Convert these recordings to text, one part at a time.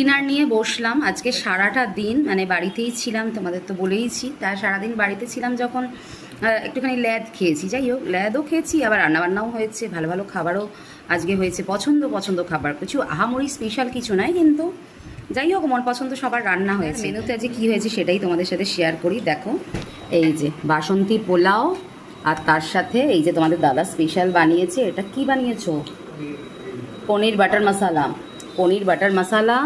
Dinner নিয়ে বসলাম। আজকে সারাটা দিন মানে বাড়িতেই ছিলাম, তোমাদের তো বলেইছি। তাই সারাদিন বাড়িতে ছিলাম যখন একটুখানি ল্যাদ খেয়েছি। যাই হোক, ল্যাদও খেয়েছি, আবার রান্নাবান্নাও হয়েছে, ভালো ভালো খাবারও আজকে হয়েছে। পছন্দ পছন্দ খাবার, কিছু আহামরি স্পেশাল কিছু নয়, কিন্তু যাই হোক মন পছন্দ সবার রান্না হয়েছে। মেনুতে আজকে কী হয়েছে সেটাই তোমাদের সাথে শেয়ার করি। দেখো, এই যে বাসন্তী পোলাও, আর তার সাথে এই যে তোমাদের দাদা স্পেশাল বানিয়েছে। এটা কি বানিয়েছো? পনির বাটার মশালা। পনির বাটার মশালা,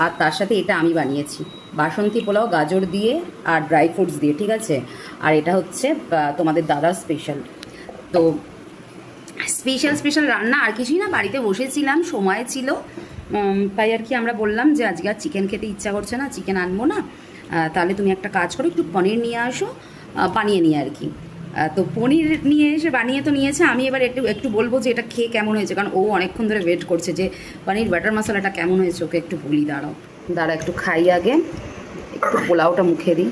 আর তার সাথে এটা আমি বানিয়েছি বাসন্তী পোলাও, গাজর দিয়ে আর ড্রাই ফ্রুটস দিয়ে, ঠিক আছে। আর এটা হচ্ছে তোমাদের দাদার স্পেশাল। তো স্পেশাল স্পেশাল রান্না, আর কিছুই না, বাড়িতে বসেছিলাম, সময় ছিল, তাই আর কি আমরা বললাম যে আজকে আর চিকেন খেতে ইচ্ছা করছে না, চিকেন আনবো না, তাহলে তুমি একটা কাজ করো, একটু পনির নিয়ে আসো, বানিয়ে নিয়ে আর কি। তো পনির নিয়ে এসে বানিয়ে তো নিয়েছে। আমি এবার একটু একটু বলবো যে এটা খেয়ে কেমন হয়েছে, কারণ ও অনেকক্ষণ ধরে ওয়েট করছে যে পনির বাটার মশলাটা কেমন হয়েছে। ওকে একটু বলি, দাঁড়াও একটু খাই আগে, একটু পোলাওটা মুখে দিই।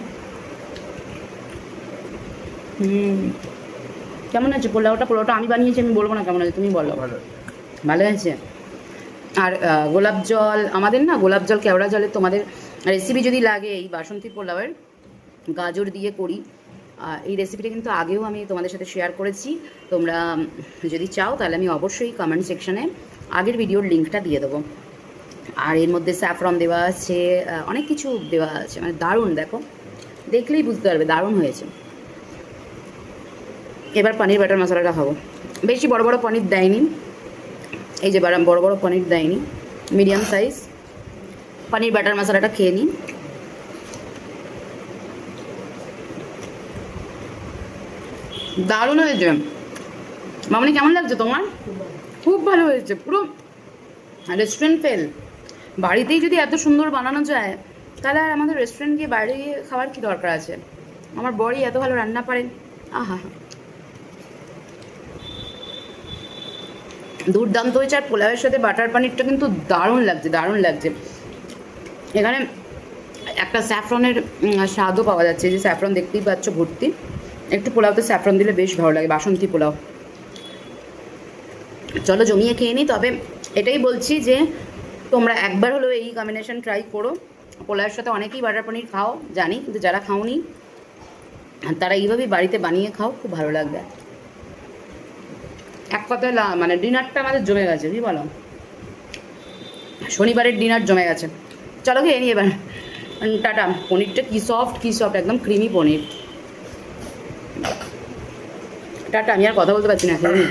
কেমন হয়েছে পোলাওটা আমি বানিয়েছি, আমি বলবো না কেমন হয়েছে, তুমি বলো। ভালো হয়েছে। আর গোলাপ জল, আমাদের না গোলাপ জল কেওড়া জলে তোমাদের রেসিপি যদি লাগে, এই বাসন্তী পোলাওয়ের গাজর দিয়ে করি, এই রেসিপিটা কিন্তু আগেও আমি তোমাদের সাথে শেয়ার করেছি। তোমরা যদি চাও তাহলে আমি অবশ্যই কমেন্ট সেকশানে আগের ভিডিওর লিঙ্কটা দিয়ে দেবো। আর এর মধ্যে স্যাফরন দেওয়া আছে, অনেক কিছু দেওয়া আছে, মানে দারুণ, দেখো দেখলেই বুঝতে পারবে দারুণ হয়েছে। এবার পনির বাটার মশলাটা খাবো। বেশি বড় বড় পনির দেয়নি, এই যে বড় বড় পনির দেয়নি, মিডিয়াম সাইজ পনির বাটার মশলাটা খেয়ে নিই। দারুণ হয়েছে মামনি, কেমন লাগছে তোমার? খুব ভালো হয়েছে, পুরো রেস্টুরেন্ট ফেল। বাড়িতেই যদি এত সুন্দর বানানো যায়, তাহলে আর আমাদের রেস্টুরেন্ট গিয়ে বাইরে গিয়ে খাওয়ার কী দরকার আছে। আমার বড়ই এত ভালো রান্না পারেন, আহা দুর্দান্ত হয়েছে। আর পোলাওয়ের সাথে বাটার পনিরটা কিন্তু দারুণ লাগছে, দারুণ লাগছে। এখানে একটা স্যাফরনের স্বাদও পাওয়া যাচ্ছে, যে স্যাফরন দেখতেই পাচ্ছ ভর্তি। একটু পোলাওতে স্যাফরন দিলে বেশ ভালো লাগে, বাসন্তী পোলাও। চলো জমিয়ে খেয়ে নিই। তবে এটাই বলছি যে তোমরা একবার হলেও এই কম্বিনেশন ট্রাই করো। পোলাওয়ের সাথে অনেকেই বাটার পনির খাও জানি, কিন্তু যারা খাওনি তারা এইভাবেই বাড়িতে বানিয়ে খাও, খুব ভালো লাগবে। এক কথায় মানে ডিনারটা আমাদের জমে গেছে, কি বলো? শনিবারের ডিনার জমে গেছে। চলো খেয়ে নিই এবার। টাটা। পনিরটা কী সফট, একদম ক্রিমি পনির। টাটা, আমি আর কথা বলতে পারছি না, খেয়ে নিই।